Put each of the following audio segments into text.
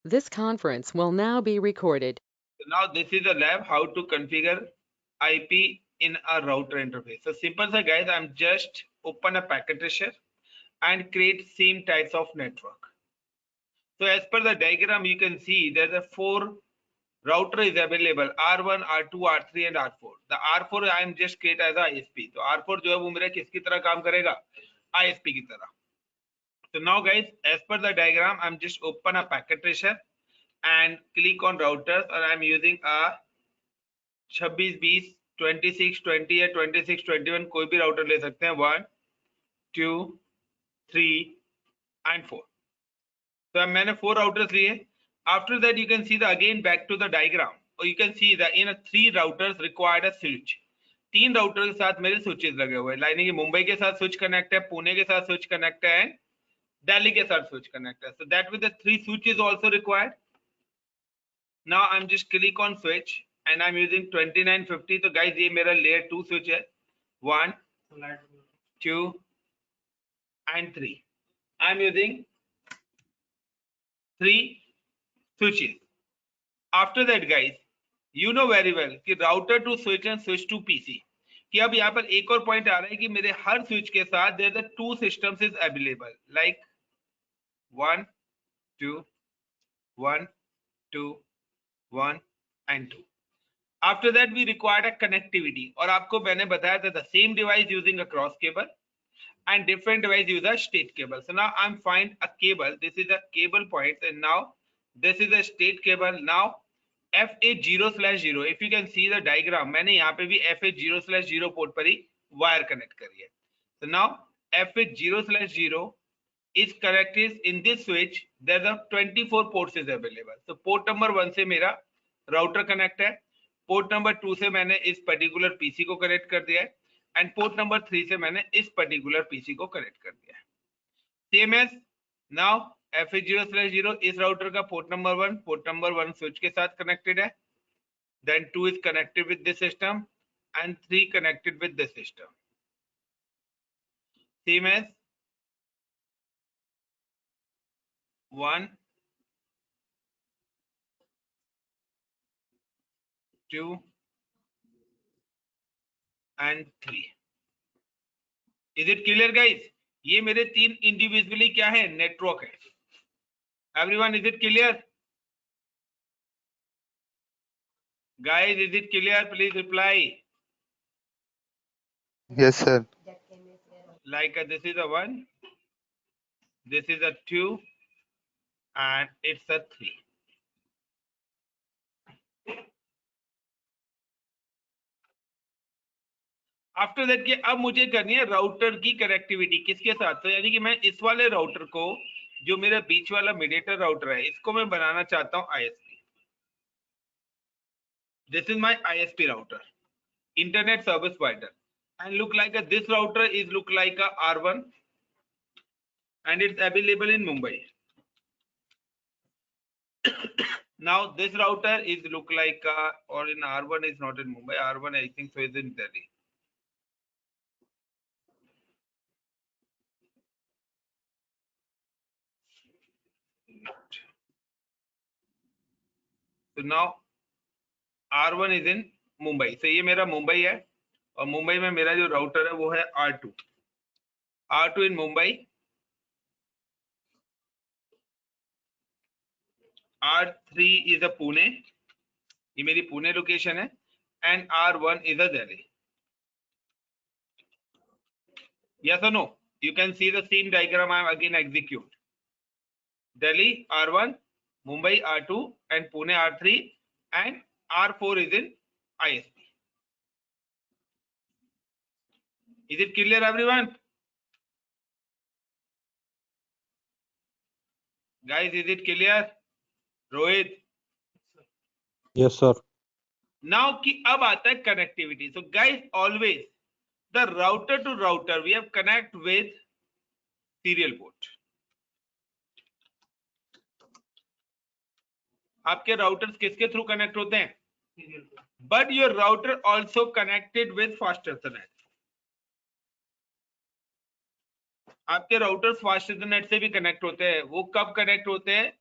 This conference will now be recorded. So now this is a lab how to configure IP in a router interface. So simple sir guys, I'm just open a packet tracer and create same types of network. So as per the diagram you can see there's a 4 router is available R1, R2, R3 and R4. The R4 I am just create as a ISP. तो R4 जो है वो मेरा किसकी तरह काम करेगा, ISP की तरह. So now guys, as per the diagram, I'm just open a packet tracer and click on routers, and I'm using a 26, 20, 26, 20 या 26, 21 कोई भी राउटर ले सकते हैं. 1, 2, 3 and 4. So मैंने 4 routers लिए. After that you can see the again back to the diagram, or you can see that in a 3 routers required a switch. 3 router के साथ मेरे स्विचेस लगे हुए हैं. लाइनिंग मुंबई के साथ स्विच कनेक्ट है, पुणे के साथ स्विच कनेक्ट है, Delhi के साथ switch connector. So that with the 3 switches also required. Now I'm just click on switch and I'm using 2950. So guys ये मेरा layer 2 switch है. 1, 2 and 3. I'm using 3 switches. After that guys, you know very well कि router to switch and switch to PC. कि अब यहाँ पर एक और पॉइंट आ रहा है कि मेरे हर स्विच के साथ there are 2 systems is available like 1, 2, 1, 2, 1 and 2. After that we required a connectivity, और आपको मैंने बताया था the same device using a cross cable and different device use a state cable. So now I'm find a cable. This is a cable point and now this is a state cable. Now FH0/0, if you can see the diagram, मैंने यहाँ पे भी FH0/0 port पर ही wire connect करी है. So now FH0/0 is connected in this switch. There are 24 ports is available. So port number 1 से मेरा router connect है, पोर्ट नंबर 2 से मैंने इस पर्टिकुलर पीसी को कनेक्ट कर दिया है, एंड पोर्ट नंबर 3 से मैंने इस पर्टिकुलर पीसी को कनेक्ट कर दिया है. सेम एज नाउ FH0/0 इस राउटर का पोर्ट नंबर 1 स्विच के साथ कनेक्टेड है, then 2 is connected with this system and 3 connected with this system. Same as 1, 2 and 3. Is it clear guys? ये मेरे 3 इंडिविजुअली क्या है, नेटवर्क है. Everyone, is it clear guys? Is it clear? Please reply. Yes, sir. Like this is a 1, this is a 2 and it's a 3. After that कि अब मुझे करनी है राउटर की कनेक्टिविटी किसके साथ. तो यानी कि मैं इस वाले राउटर को, जो मेरा बीच वाला मीडिएटर राउटर है, इसको मैं बनाना चाहता हूं ISP. This is my ISP router, internet service provider, and look like this router is look like a R1 and it's available in Mumbai. Now this router is look like or in R1 is not in Mumbai. R1 I think so is in Delhi. So now R1 is in Mumbai. So ये मेरा मुंबई है, और मुंबई में मेरा जो router है वो है R2. R2 in Mumbai, R3 is a Pune, ये मेरी पुणे लोकेशन है, and R1 is a Delhi. Yes or no? You can see the same diagram I am again execute. Delhi R1, Mumbai R2 and Pune R3 and R4 is in ISP. Is it clear everyone? Guys, is it clear? Rohit? Yes, sir. Now कि अब आता है connectivity. So guys, always the router to router we have connect with serial port. आपके routers किसके through connect होते हैं? But your router also connected with fast Ethernet. आपके routers fast Ethernet से भी कनेक्ट होते हैं. वो कब कनेक्ट होते हैं?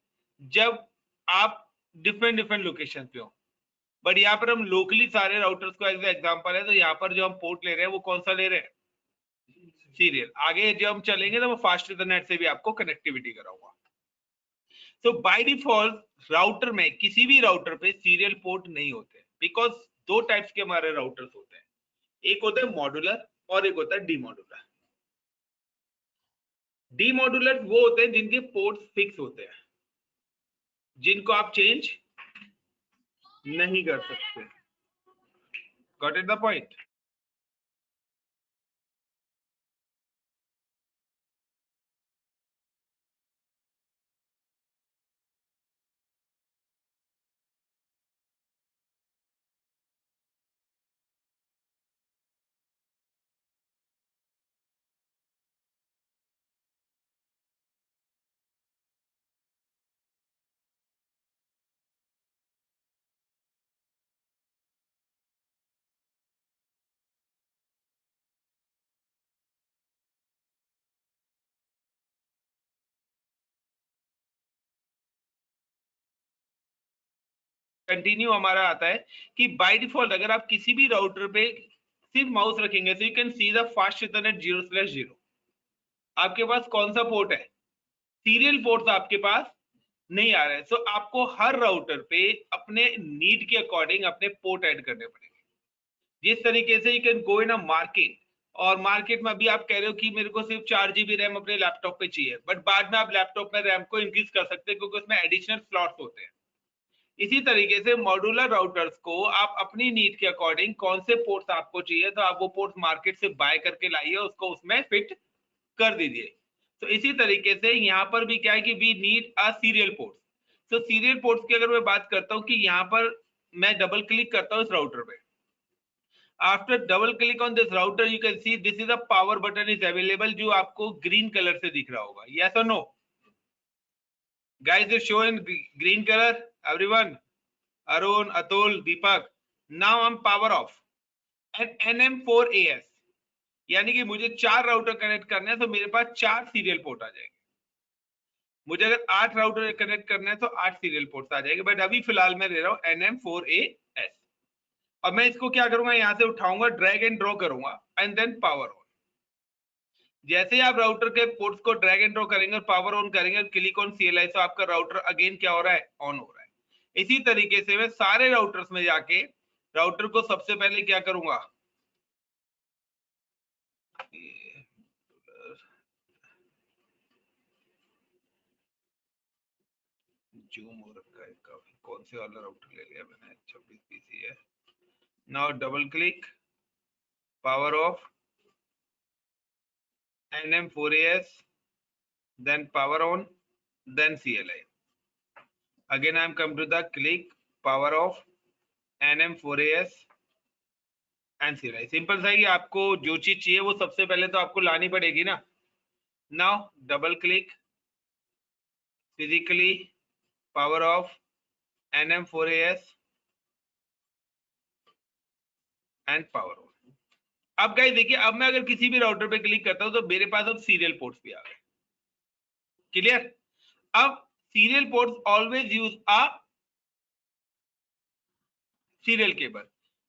जब आप डिफरेंट डिफरेंट लोकेशन पे हो, बट यहाँ पर हम लोकली सारे राउटर्स को एज एग्जांपल है, तो यहाँ पर जो हम पोर्ट ले रहे हैं वो कौन सा ले रहे हैं, सीरियल। आगे जो हम चलेंगे तो मैं फास्ट इथरनेट से भी आपको कनेक्टिविटी कराऊंगा। तो बाय डिफॉल्ट राउटर में, किसी भी राउटर पे सीरियल पोर्ट नहीं होते, बिकॉज दो टाइप्स के हमारे राउटर्स होते हैं, एक होता है मॉड्यूलर और एक होता है डीमॉड्यूलर। डीमॉड्यूलर वो होते हैं जिनके पोर्ट्स फिक्स होते हैं, जिनको आप चेंज नहीं कर सकते। Got it the point? Continue हमारा आता है कि बाय डिफॉल्ट अगर आप किसी भी राउटर पे सिर्फ माउस रखेंगे तो you can see the fast Ethernet 0/0। आपके पास कौन सा पोर्ट है, सीरियल पोर्ट आपके पास नहीं आ रहा है। सो आपको हर राउटर पे अपने नीड के अकॉर्डिंग अपने पोर्ट ऐड करने पड़ेंगे। जिस तरीके से you can go in a market, और मार्केट में अभी आप कह रहे हो कि मेरे को सिर्फ 4 GB रैम अपने लैपटॉप पे चाहिए, बट बाद में आप लैपटॉप में रैम को इंक्रीज कर सकते हैं क्योंकि उसमें एडिशनल स्लॉट्स होते हैं। इसी तरीके से मॉड्यूलर राउटर्स को आप अपनी नीड के अकॉर्डिंग कौन से पोर्ट्स आपको चाहिए तो आप वो पोर्ट्स मार्केट से बाय करके लाइए, उसको उसमें फिट कर दीजिए। तो इसी तरीके से यहाँ पर भी क्या है कि we need a serial ports. तो सीरियल पोर्ट्स की अगर मैं बात करता हूँ कि यहाँ पर मैं डबल क्लिक करता हूँ इस राउटर पे। After double click on this router you can see this is a power button is available, जो आपको ग्रीन कलर से दिख रहा होगा। यस और no guys? Is show in green colour everyone? Arun, Atul, Deepak. Now I'm power off. And NM4AS, यानी कि मुझे 4 राउटर कनेक्ट करने हैं तो मेरे पास 4 सीरियल पोर्ट आ जाएंगे। मुझे अगर 8 राउटर कनेक्ट करने हैं तो 8 सीरियल पोर्ट आ जाएंगे, बट अभी फिलहाल मैं ले रहा हूं NM4AS। अब मैं इसको क्या करूंगा, यहां से उठाऊंगा, ड्रैग एंड ड्रॉ करूंगा एंड देन पावर ऑन। जैसे ही आप राउटर के पोर्ट्स को ड्रैग एंड ड्रॉ करेंगे और पावर ऑन करेंगे, क्लिक ऑन CLI, तो आपका राउटर अगेन क्या हो रहा है, ऑन हो रहा है। इसी तरीके से मैं सारे राउटर्स में जाके राउटर को सबसे पहले क्या करूंगा, जूम हो रखा है काफी, कौन से वाला राउटर ले लिया मैंने, 26 PC है। Now double click, power of, NM4AS, then power on, then CLI. Again I am come to the click, power off, NM4AS and CLI. Simple सा ही, आपको जो चीज चाहिए वो सबसे पहले तो आपको लानी पड़ेगी ना। Now double click, physically, power of, NM4AS and power on. अब गाइस देखिए, अब मैं अगर किसी भी राउटर पे क्लिक करता हूं तो मेरे पास अब सीरियल पोर्ट्स भी आ गए। क्लियर? अब serial ports always use a serial cable.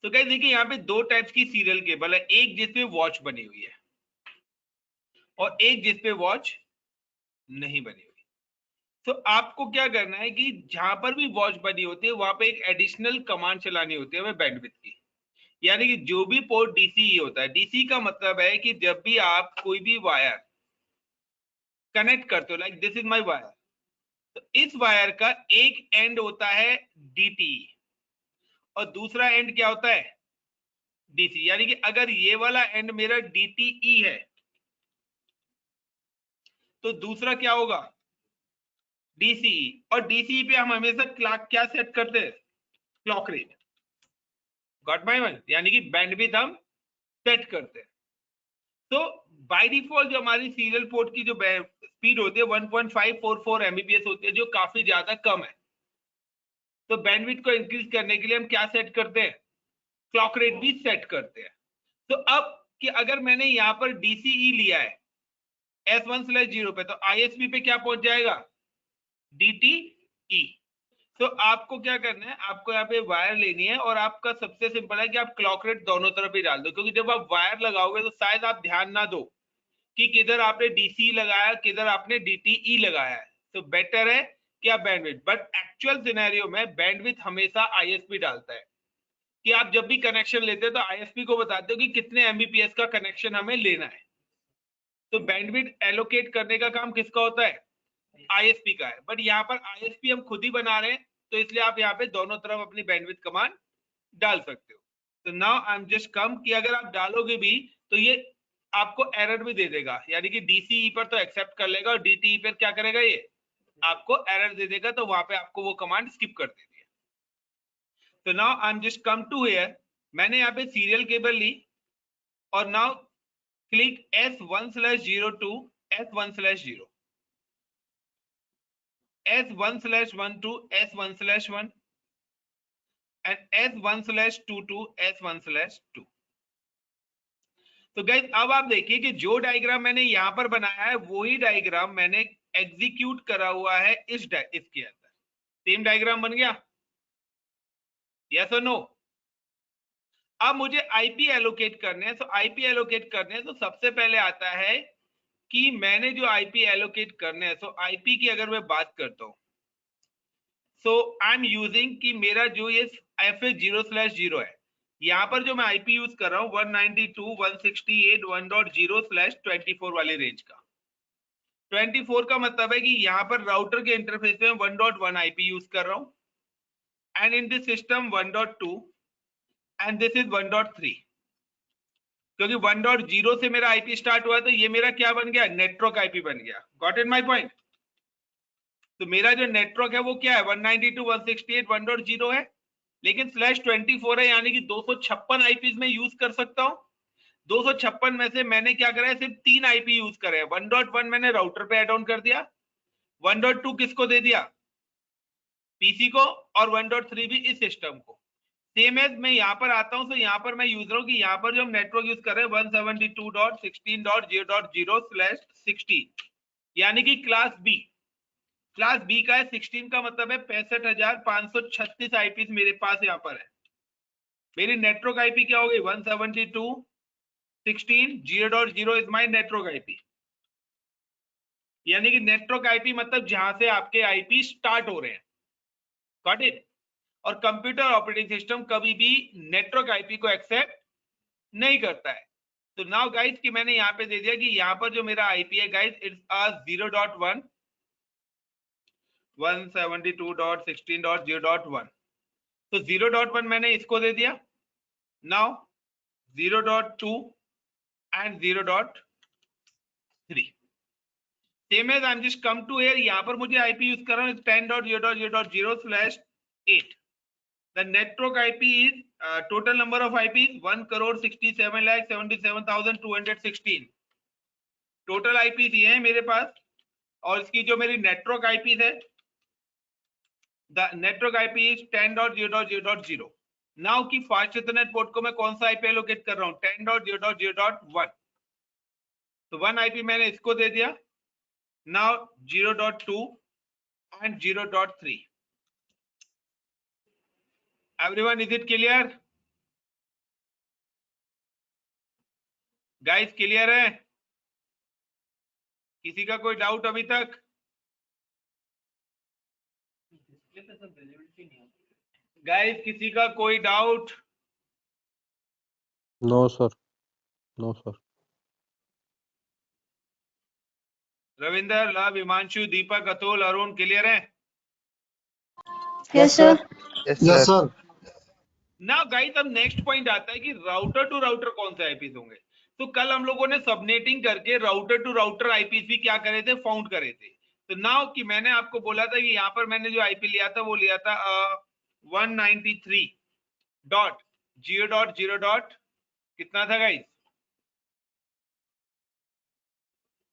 तो गाइस देखिए, यहाँ पे दो टाइप्स की सीरियल केबल है, एक जिसपे वॉच बनी हुई है और एक जिसपे वॉच नहीं बनी हुई। तो आपको क्या करना है कि जहां पर भी वॉच बनी होती है वहां पे एक एडिशनल कमांड चलानी होती है हमें बैंडविड्थ की। यानी कि जो भी पोर्ट DCE होता है, DC का मतलब है कि जब भी आप कोई भी वायर कनेक्ट करते हो, like this is my wire, तो इस वायर का एक एंड होता है DTE और दूसरा एंड क्या होता है, DC। यानी कि अगर ये वाला एंड मेरा DTE है तो दूसरा क्या होगा, DCE। और DCE पे हम हमेशा क्लॉक क्या सेट करते हैं, clock rate. Got my one? यानी कि बैंडविड्थ हम सेट करते हैं। तो बाय डिफॉल्ट जो हमारी सीरियल पोर्ट की जो स्पीड होती है 1.544 Mbps होती है, जो काफी ज्यादा कम है। तो बैंडविड्थ को इंक्रीज करने के लिए हम क्या सेट करते हैं, क्लॉक रेट भी सेट करते हैं। तो अब कि अगर मैंने यहाँ पर DCE लिया है S1/0 पे, तो ISP पे क्या पहुंच जाएगा, DTE। तो आपको क्या करना है, आपको यहाँ पे वायर लेनी है और आपका सबसे सिंपल है कि आप क्लॉक रेट दोनों तरफ ही डाल दो, क्योंकि जब आप वायर लगाओगे तो शायद आप ध्यान ना दो कि किधर आपने डीसी लगाया, किधर आपने डीटीई लगाया है। तो बेटर है कि आप बैंडविड्थ, बट एक्चुअल सिनेरियो में बैंडविड्थ हमेशा आईएसपी डालता है कि आप जब भी कनेक्शन लेते हो तो आईएसपी को बताते हो कि कितने एमबीपीएस का कनेक्शन हमें लेना है। तो बैंडविड्थ एलोकेट करने का काम किसका होता है, आईएसपी का है, बट यहाँ पर आईएसपी हम खुद ही बना रहे हैं, तो इसलिए आप यहाँ पे दोनों तरफ अपनी बैंडविड्थ कमांड डाल सकते हो। तो नाउ आई एम जस्ट कम कि अगर आप डालोगे भी तो ये आपको एरर भी दे देगा, यानी कि डीसीई पर तो एक्सेप्ट कर लेगा और डीटीई पर क्या करेगा, ये आपको एरर दे देगा, तो वहां पे आपको वो कमांड स्किप कर देनी है। तो now I am just come to here, मैंने यहाँ पे सीरियल केबल ली और now click S1/02 S1/0 S1/1 to S1/1 and S1/2 to S1/2। तो गाइस अब आप देखिए कि जो डायग्राम मैंने यहां पर बनाया है वही डायग्राम मैंने एग्जीक्यूट करा हुआ है इसके अंदर। सेम डायग्राम बन गया, यस और नो? अब मुझे आईपी एलोकेट करने हैं, तो आईपी एलोकेट करने हैं तो सबसे पहले आता है कि मैंने जो आईपी एलोकेट करने हैं, तो आईपी की अगर मैं बात करता हूं, सो आई एम यूजिंग कि मेरा जो ये FA0/0 है, यहाँ पर जो मैं आईपी यूज कर रहा हूँ 192.168.1.0/24 वाले रेंज का। 24 का मतलब है कि यहाँ पर राउटर के इंटरफेस में 1.1 आईपी यूज कर रहा हूँ, and in this system 1.2 and this is 1.3। क्योंकि 1.0 से मेरा आईपी स्टार्ट हुआ, तो ये मेरा क्या बन गया, नेटवर्क आईपी बन गया। Got it my point? तो मेरा जो नेटवर्क है वो क्या है, 192.168.1.0 है, लेकिन /24 है, यानी कि 256 आईपीज में यूज कर सकता हूं। 256 में से मैंने क्या करा है, सिर्फ 3 आईपी यूज करे हैं। 1.1 मैंने राउटर पे एड ऑन कर दिया, 1.2 किसको दे दिया, पीसी को, और 1.3 भी इस सिस्टम को। सेम एज मैं यहाँ पर आता हूं, तो यहाँ पर मैं यूज रहा हूँ कि यहाँ पर जो हम नेटवर्क यूज कर रहे हैं 172.16.0.0/16, यानी कि क्लास बी। क्लास बी का है, 16 का मतलब है 65,536 आईपी मेरे पास यहाँ पर है। मेरी नेटवर्क आईपी क्या हो गई, 172.16.0.0 इज माई नेटवर्क आईपी, यानी कि नेटवर्क आईपी मतलब जहां से आपके आईपी स्टार्ट हो रहे हैं। Got it? और कंप्यूटर ऑपरेटिंग सिस्टम कभी भी नेटवर्क आईपी को एक्सेप्ट नहीं करता है। तो नाउ गाइस कि मैंने यहाँ पे दे दिया कि यहाँ पर जो मेरा आईपी है गाइस, इट्स 0.1 172.16.0.1। तो 0.1 मैंने इसको दे दिया, now 0.2 and 0.3। Same as I am just come to here, यहाँ पर मुझे आईपी यूज कर रहा हूँ 10.0.0.0/8। The network IP is total number of IP is 1,67,77,216। Total IP ये है मेरे पास, और इसकी जो मेरी नेटवर्क IP है, the network IP is 10.0.0.0। Now की फास्ट इथरनेट पोर्ट को मैं कौन सा IP एलोकेट कर रहा हूँ, 10.0.0.1। तो 1 IP मैंने इसको दे दिया, now 0.2 and 0.3। Everyone, is it clear guys? Clear है? किसी का कोई डाउट अभी तक? गाइस किसी का कोई doubt? No, sir. No, sir. Ravinder, Luv, Himanshu, Deepak, Atul, Arun clear है? Yes, sir. Yes, sir. Now guys अब नेक्स्ट पॉइंट आता है कि राउटर टू राउटर कौन से आईपीस होंगे। तो कल हम लोगों ने सबनेटिंग करके राउटर टू राउटर आईपीस भी क्या करे थे, फाउंड करे थे। तो नाउ कि मैंने आपको बोला था कि यहाँ पर मैंने जो आईपी लिया था वो लिया था 193.0.0. कितना था गाइस,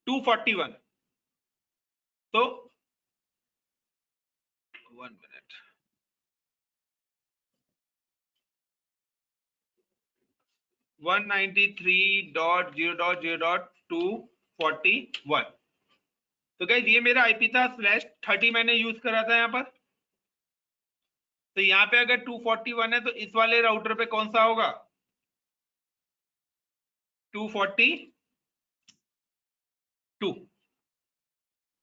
241। तो 1 मिनट, 193.0.0.241। तो गाइस ये मेरा आईपी था, /30 मैंने यूज करा था यहाँ पर। तो यहाँ पे अगर 241 है तो इस वाले राउटर पे कौन सा होगा? 242।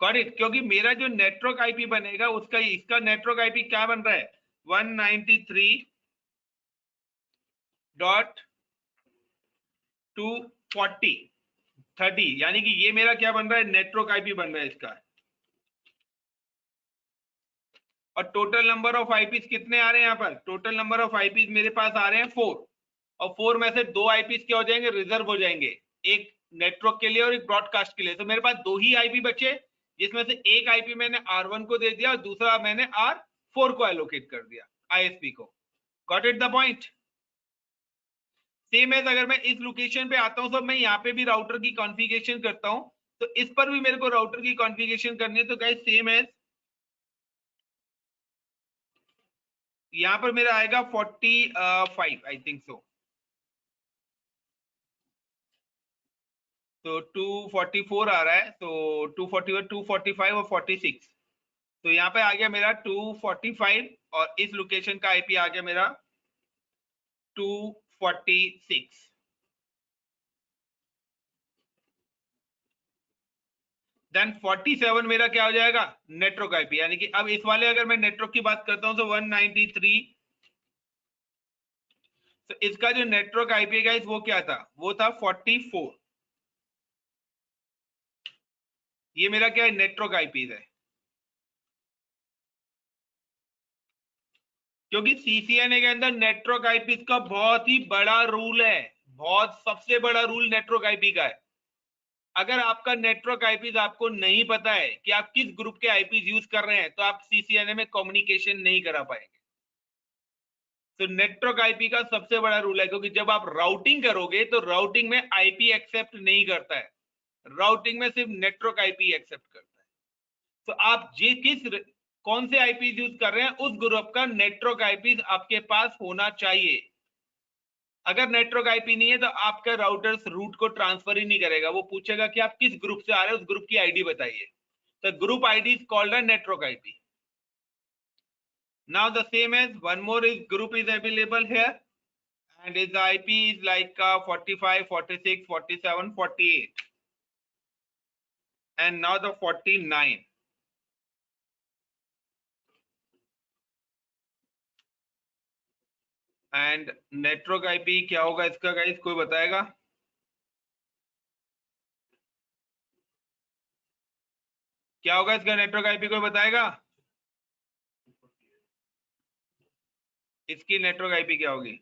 Got it? क्योंकि मेरा जो नेटवर्क आईपी बनेगा उसका इसका नेटवर्क आईपी क्या बन रहा है? 193.240 यानी कि ये मेरा क्या बन रहा है? नेटवर्क आईपी बन रहा है इसका। और टोटल नंबर ऑफ आईपीज कितने आ रहे हैं यहाँ पर? टोटल नंबर ऑफ आईपीज मेरे पास आ रहे हैं 4, और 4 में से 2 आईपीज क्या हो जाएंगे? रिजर्व हो जाएंगे, एक नेटवर्क के लिए और एक ब्रॉडकास्ट के लिए। तो मेरे पास 2 ही आईपी बचे, जिसमें से एक आईपी मैंने R1 को दे दिया और दूसरा मैंने R4 को एलोकेट कर दिया, आईएसपी को। Got it the point? Same as अगर मैं इस लोकेशन पे आता हूं तो मैं यहाँ पे भी राउटर की कॉन्फ़िगरेशन करता हूं, तो इस पर भी मेरे को राउटर की कॉन्फ़िगरेशन करनी है। तो गाइस सेम एज यहाँ पर मेरा आएगा 45 आई थिंक सो। तो 244 आ रहा है, तो 241, 245 और 46। तो यहाँ पे आ गया मेरा 245 और इस लोकेशन का आईपी आ गया मेरा 246। देन 47 मेरा क्या हो जाएगा? Network IP. यानी कि अब इस वाले अगर मैं नेटवर्क की बात करता हूं तो 193, तो इसका जो नेटवर्क आईपी गाइस वो क्या था? वो था 44। ये मेरा क्या है? नेटवर्क आईपी है। क्योंकि सीसीएनए के अंदर नेटवर्क आईपी का बहुत ही बड़ा रूल है, बहुत सबसे बड़ा रूल नेटवर्क आईपी का है। अगर आपका नेटवर्क आईपीज आपको नहीं पता है कि आप किस ग्रुप के आईपीज यूज कर रहे हैं, तो आप सीसीएनए में कम्युनिकेशन नहीं करा पाएंगे। तो नेटवर्क आईपी का सबसे बड़ा रूल है, क्योंकि जब आप राउटिंग करोगे तो राउटिंग में आईपी एक्सेप्ट नहीं करता है, राउटिंग में सिर्फ नेटवर्क आईपी एक्सेप्ट करता है। तो आप कौन से आईपी यूज कर रहे हैं, उस ग्रुप का नेटवर्क आईपी आपके पास होना चाहिए। अगर नेटवर्क आईपी नहीं है तो आपका राउटर्स रूट को ट्रांसफर ही नहीं करेगा, वो पूछेगा कि आप किस ग्रुप से आ रहे हैं, उस ग्रुप की आईडी बताइए। तो group ID is called a network IP. Now the same as one more is group is available here, and its IP is like 45, 46, 47, 48, and now the 49. And network IP क्या होगा इसका guys? कोई बताएगा? क्या होगा इसका नेटवर्क आईपी? कोई बताएगा? इसकी नेटवर्क आईपी क्या होगी?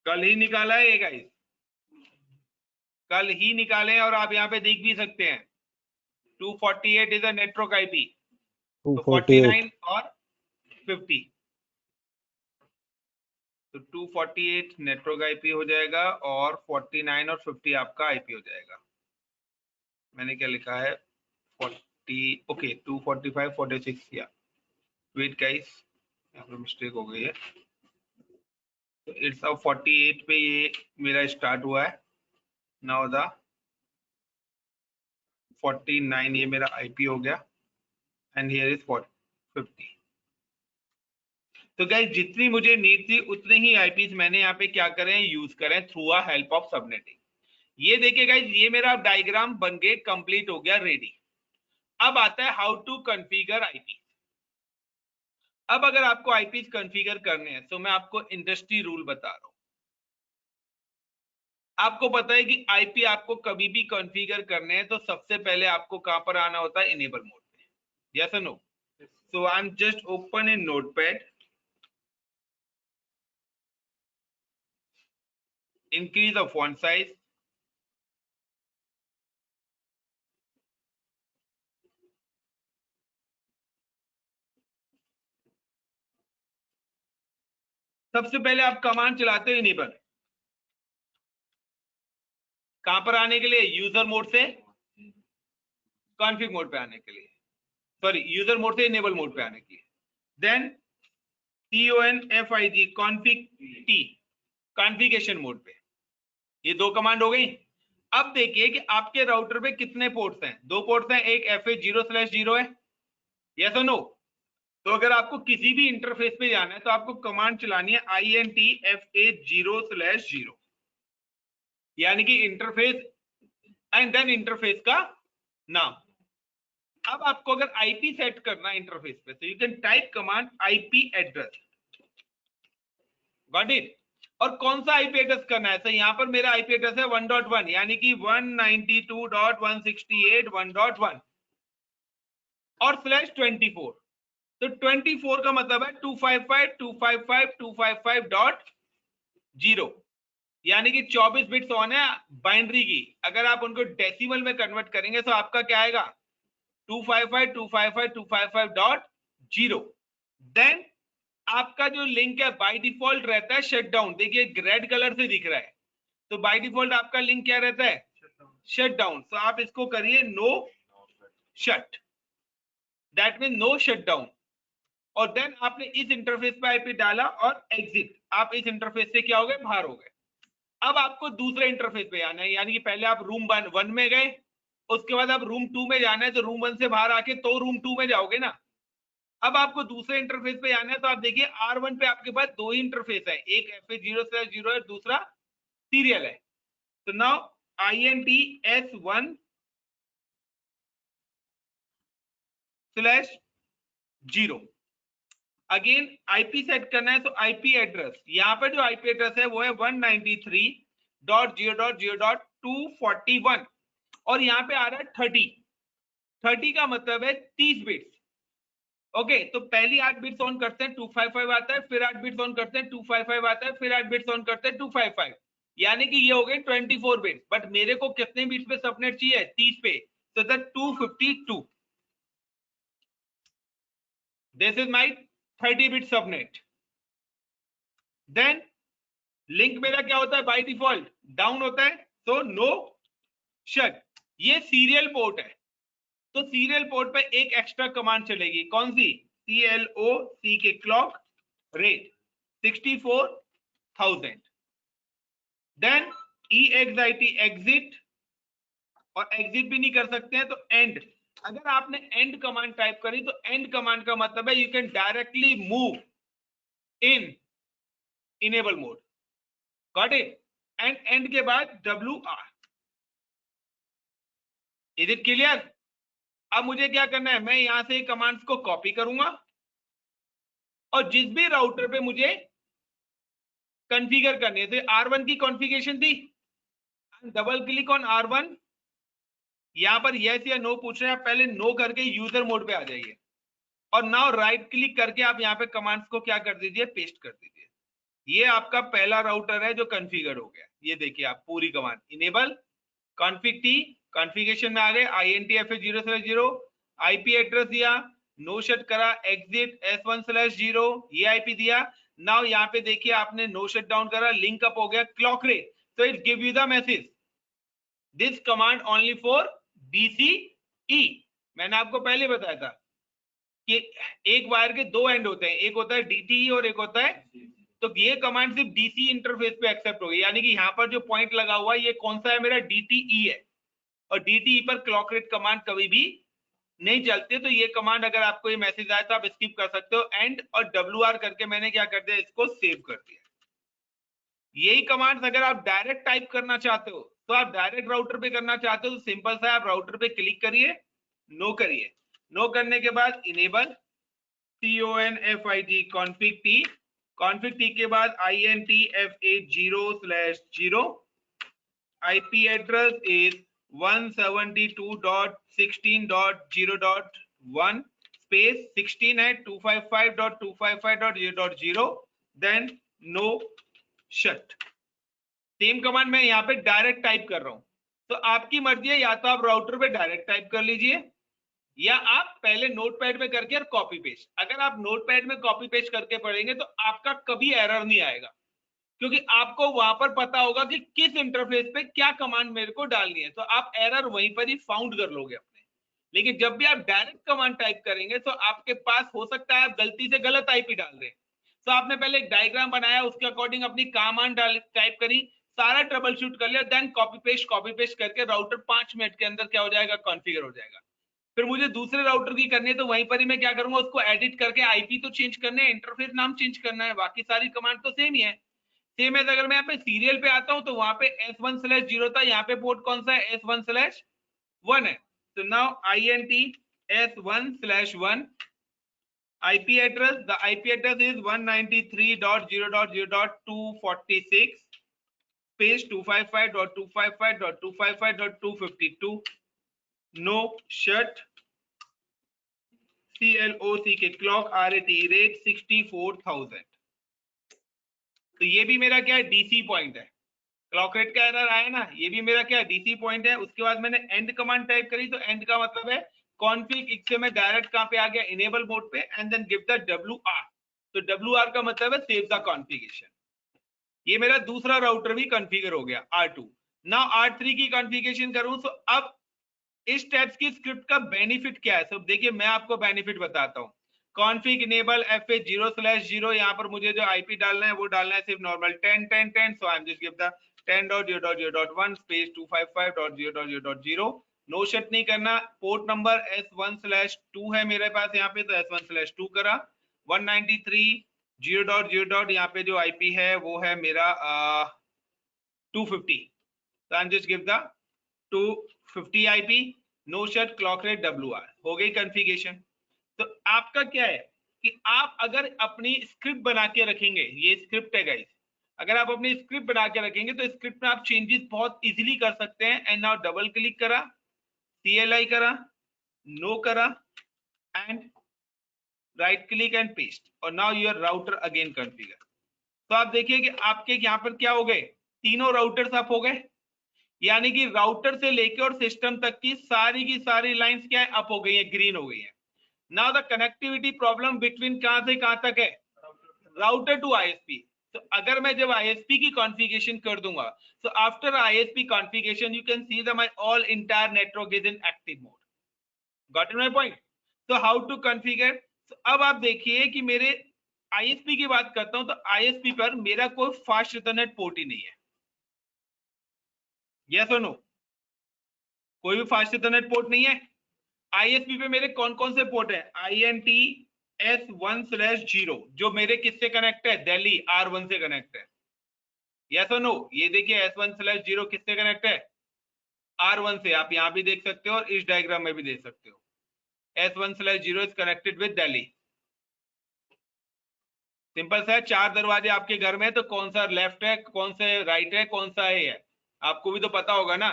कल ही निकाला है ये गाइस, कल ही निकाले हैं, और आप यहाँ पे देख भी सकते हैं 248 इज अ नेटवर्क आईपी। तो 49 और 50, तो 248 नेटवर्क आईपी हो जाएगा और 49 और 50 आपका आईपी हो जाएगा। मैंने क्या लिखा है? 40, ओके 245, 46 या वेट गाइस, यहाँ पे मिस्टेक हो गई है। तो इट्स अब 48 पे ये मेरा स्टार्ट हुआ है। नाउ द 49 ये मेरा आईपी हो गया, एंड हियर इज 50। तो गाइस जितनी मुझे नीड थी उतने ही आईपीज मैंने यहाँ पे क्या करें? यूज करें through a help of subnetting. ये देखिए गाइस, ये मेरा डायग्राम बन के कंप्लीट हो गया, रेडी। अब आता है हाउ टू कॉन्फ़िगर आईपी। अब अगर आपको आईपीज कॉन्फ़िगर करने हैं तो मैं आपको इंडस्ट्री रूल बता रहा हूं। आपको पता है कि आईपी आपको कभी भी कॉन्फ़िगर करने हैं तो सबसे पहले आपको कहां पर आना होता है? इनेबल मोड पे। यस और no? So I am just open in notepad, increase the font size, सबसे पहले आप कमांड चलाते हो इनेबल। कहां पर आने के लिए? यूजर मोड से कॉन्फ़िग मोड पे आने के लिए, सॉरी यूजर मोड से इनेबल मोड पे आने के लिए। Then CONFIG config T configuration mode पे। ये दो कमांड हो गई। अब देखिए कि आपके राउटर पे कितने पोर्ट्स हैं, 2 पोर्ट्स हैं, एक FA0/0 है, यस और नो। तो अगर आपको किसी भी इंटरफेस पे जाना है तो आपको कमांड चलानी है INTFA0/0, यानी कि इंटरफेस एंड देन इंटरफेस का नाम। अब आपको अगर आईपी सेट करना है इंटरफेस पे तो you can type command IP address, got it. और कौन सा आईपी एड्रेस करना है, तो यहां पर मेरा आईपी एड्रेस है 1.1 यानी कि 192.168.1.1 और /24। तो 24 का मतलब है 255.255.255.0, यानी कि 24 बिट्स ऑन है बाइनरी की। अगर आप उनको डेसिमल में कन्वर्ट करेंगे तो आपका क्या आएगा, 255.255.255.0। देन आपका जो लिंक है बाय डिफॉल्ट रहता है शट डाउन, देखिए रेड कलर से दिख रहा है, तो बाय डिफॉल्ट आपका लिंक क्या रहता है, शट डाउन। तो आप इसको करिए no shut, that mean no shut down. और देन आपने इस इंटरफेस पे आईपी डाला और एग्जिट, आप इस इंटरफेस से क्या हो गए, बाहर हो गए। अब आपको दूसरे इंटरफेस पे आना है, यानी कि पहले आप रूम 1 में गए, उसके बाद आप रूम 2 में जाना है, तो रूम 1 से बाहर आके तो रूम 2 में जाओगे ना। अब आपको दूसरे इंटरफेस पे आना है, तो आप देखिए R1 पे आपके पास 2 ही इंटरफेस है, एक FA0/0 है, दूसरा सीरियल है। तो now INTS1/0 again IP set करना है, तो आईपी एड्रेस, यहाँ पर जो आईपी एड्रेस है वो है 193.0.0.241 और यहाँ पे आ रहा है 30 का मतलब है 30 बिट्स। ओके, तो पहली 8 बिट्स ऑन करते हैं 255 आता है, फिर 8 बिट्स ऑन करते हैं 255 आता है, फिर 8 बिट्स ऑन करते हैं 255, यानी कि ये हो गए 24 बिट्स। बट मेरे को कितने बिट्स पे सबनेट चाहिए, 30 पे, तो the 252, this is my 30 bit subnet. Then link मेरा क्या होता है, बाय डिफॉल्ट डाउन होता है, तो नो शट। ये सीरियल पोर्ट है, तो सीरियल पोर्ट पे एक एक्स्ट्रा कमांड चलेगी, कौन सी, CLOC के clock rate 64,000। Then EXIT exit, और एग्जिट भी नहीं कर सकते हैं तो एंड। अगर आपने एंड कमांड टाइप करी तो एंड कमांड का मतलब है you can directly move in enable mode, got it. And के बाद WR, इज इट क्लियर। अब मुझे क्या करना है, मैं यहां से कमांड्स को कॉपी करूंगा और जिस भी राउटर पे मुझे कॉन्फ़िगर करनी है, तो R1 की कॉन्फ़िगरेशन थी, डबल क्लिक ऑन R1, यहां पर यस या नो पूछ रहे हैं, आप पहले नो करके यूजर मोड पे आ जाइए और नाउ राइट क्लिक करके आप यहाँ पे कमांड्स को क्या कर दीजिए, पेस्ट कर दीजिए। ये आपका पहला राउटर है जो कॉन्फ़िगर हो गया। ये देखिए आप पूरी command enable config T, configuration में आ गए INTFA0/0, आईपी एड्रेस दिया, नो शट करा, एग्जिट S1/0, ये आईपी दिया। नाउ यहाँ पे देखिए आपने नो शट डाउन करा, लिंक अप हो गया, clock rate, so it give you the message this command only for DCE। मैंने आपको पहले बताया था कि एक वायर के 2 एंड होते हैं, एक होता है DTE और एक होता है, तो ये कमांड सिर्फ DC इंटरफेस पे एक्सेप्ट होगी, यानी कि यहाँ पर जो पॉइंट लगा हुआ है ये कौन सा है, मेरा DTE है, और DTE पर क्लॉक रेट कमांड कभी भी नहीं चलती। तो ये कमांड अगर आपको ये मैसेज आए तो आप स्किप कर सकते हो, एंड और WR करके मैंने क्या कर दिया, इसको सेव कर दिया। यही कमांड अगर आप डायरेक्ट टाइप करना चाहते हो, तो आप डायरेक्ट राउटर पे करना चाहते हो तो सिंपल सा आप राउटर पे क्लिक करिए, नो करिए, नो करने के बाद enable CONFIG config t, config t के बाद INTFA0/0, IP address is 172.16.0.1 space 16 है 255.255.0.0, then no shut. Same command मैं यहाँ पे डायरेक्ट टाइप कर रहा हूं, तो आपकी मर्जी है, या तो आप राउटर पे डायरेक्ट टाइप कर लीजिए या आप पहले नोटपैड में करके और कॉपी पेस्ट। अगर आप नोटपैड में कॉपी पेस्ट करके पढ़ेंगे तो आपका कभी एरर नहीं आएगा, क्योंकि आपको वहां पर पता होगा कि किस इंटरफेस पे क्या कमांड मेरे को डालनी है, तो आप एरर वहीं पर ही फाउंड कर लोगे अपने। लेकिन जब भी आप डायरेक्ट कमांड टाइप करेंगे तो आपके पास हो सकता है आप गलती से गलत आईपी डाल रहे हैं, तो आपने पहले एक डायग्राम बनाया, उसके अकॉर्डिंग अपनी कमांड टाइप करी, सारा ट्रबल शूट कर लिया, देन कॉपी पेस्ट करके राउटर 5 मिनट के अंदर क्या हो जाएगा, कॉन्फ़िगर हो जाएगा। फिर मुझे दूसरे राउटर की करनी है तो वहीं पर ही मैं क्या करूंगा, उसको एडिट करके आईपी तो चेंज करने हैं, इंटरफेस नाम चेंज करना है, बाकी सारी कमांड तो सेम ही है। सेम है, अगर मैं यहाँ पे सीरियल पे आता हूं तो वहां पे S1/0 था, यहाँ पे पोर्ट कौन सा है, S1/1 है। तो now INT S1/1 IP address, the IP address is 193.0.0.246 space 255.255.255.252 no shut CLOC के क्लॉक RAT रेट 64,000। तो ये भी मेरा क्या है, डीसी पॉइंट है। क्लॉक रेट का एरर आया ना, ये भी मेरा क्या है, डीसी पॉइंट है। उसके बाद मैंने एंड कमांड टाइप करी, तो एंड का मतलब है कॉन्फिग, इससे मैं डायरेक्ट कहां पे आ गया, इनेबल मोड पे, and then give the WR। तो WR का मतलब है सेव द कॉन्फ़िगरेशन। ये मेरा दूसरा राउटर भी कॉन्फ़िगर हो गया R2। नाउ R3 की कॉन्फ़िगरेशन करूं तो अब इस टाइप्स की स्क्रिप्ट का बेनिफिट क्या है, सब देखिए मैं आपको बेनिफिट बताता हूं। कॉन्फिग इनेबल FA 0/0, यहाँ पर मुझे जो आईपी डालना है वो डालना है सिर्फ normal 10 so I am just give the 10.0.0.1 space 255.0.0.0। No shut नहीं करना। पोर्ट नंबर S1/2 है मेरे पास यहाँ पे, तो S1/2 करा। 193.0.0. यहाँ पे जो आईपी है वो है मेरा 250, तो I am just give the 250 IP, no shut clock rate WR, हो गई कॉन्फ़िगरेशन। तो आपका क्या है कि आप अगर अपनी स्क्रिप्ट बना के रखेंगे, ये स्क्रिप्ट है गाइस, अगर आप अपनी स्क्रिप्ट बना के रखेंगे तो स्क्रिप्ट में आप चेंजेस बहुत इजीली कर सकते हैं। एंड नाउ डबल क्लिक करा, CLI करा, नो करा, and right click and paste, और now your router again configure. तो आप देखिए कि आपके यहाँ पर क्या हो गए, तीनों राउटर्स अप हो गए, यानी कि राउटर से लेके और सिस्टम तक की सारी लाइंस क्या है, अप हो गई है, ग्रीन हो गई है। Now the connectivity problem between कहां से कहां तक है, राउटर टू ISP। तो अगर मैं जब ISP की कॉन्फ़िगरेशन कर दूंगा, so after ISP configuration you can see that my all entire network is in active mode. Got my point? So how to configure? So अब आप देखिए कि मेरे ISP की बात करता हूं तो ISP पर मेरा कोई फास्ट इथरनेट पोर्ट ही नहीं है। यस और नो? कोई भी फास्ट इथरनेट पोर्ट नहीं है। ISP पे मेरे कौन कौन से पोर्ट है, INT S1/0 जो मेरे किससे कनेक्ट है, दिल्ली R1 से कनेक्ट है। यस और नो? ये देखिए S1/0 किससे कनेक्ट है, R1 से। आप यहां भी देख सकते हो और इस डायग्राम में भी देख सकते हो, S1/0 is connected with Delhi. Simple सा है, 4 दरवाजे आपके घर में, तो कौन सा लेफ्ट है, कौन से राइट है, कौन सा है, आपको भी तो पता होगा ना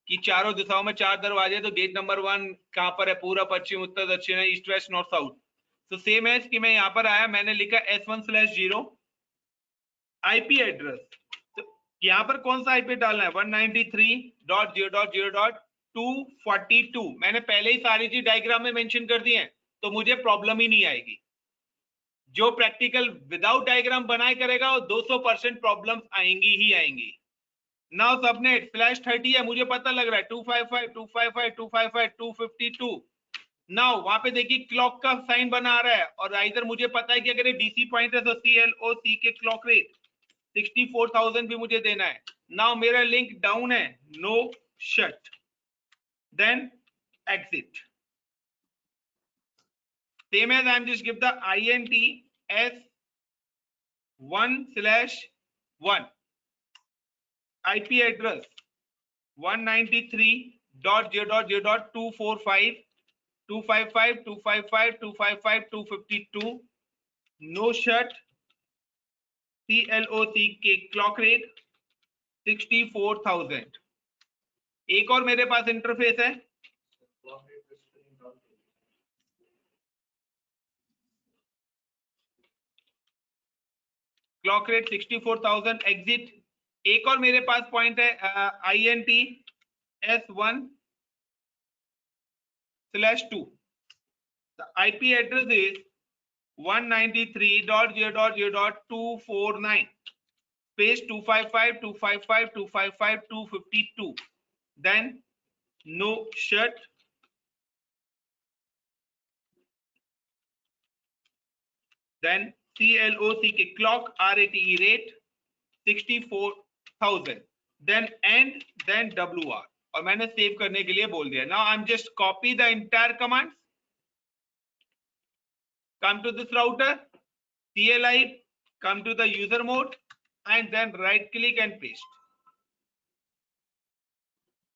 कि चारों दिशाओं में 4 दरवाजे, तो गेट नंबर 1 कहां पर है, पूरा पश्चिम उत्तर दक्षिण है, ईस्ट वेस्ट नॉर्थ साउथ। तो सेम है कि मैं यहां पर आया, मैंने लिखा S1/0 IP एड्रेस, तो यहां पर कौन सा आईपी डालना है, 193.0.0.242। मैंने पहले ही सारी चीज डायग्राम में मेंशन कर दी है, तो मुझे प्रॉब्लम ही नहीं आएगी। जो प्रैक्टिकल विदाउट डायग्राम बनाए करेगा वो 200% प्रॉब्लम्स आएंगी ही आएंगी। नाउ सबनेट /30 है, मुझे पता लग रहा है 255.255.255.252। नाउ वहां पे देखिए क्लॉक का साइन बना आ रहा है, और इधर मुझे पता है कि अगर ये डीसी पॉइंट है तो CLOC के क्लॉक रेट 64,000 भी मुझे देना है। नाउ मेरा लिंक डाउन है, no shut, then exit. Same as I'm just give the INT S1/1 IP address 193.0.0.245.255.255.252 no shut CLOC के क्लॉक रेट 64,000। एक और मेरे पास इंटरफेस है, क्लॉक रेट 64,000 एग्जिट। एक और मेरे पास पॉइंट है INT S1/2। The IP address is 193.0.0.249 space 255.255.255.252 then no shut, then CLOC के clock RATE rate 64,000 1000 then end then WR और मैंने सेव करने के लिए बोल दिया. Now I am just copy the entire command, come to this router, CLI, come to the user mode and then right click and paste.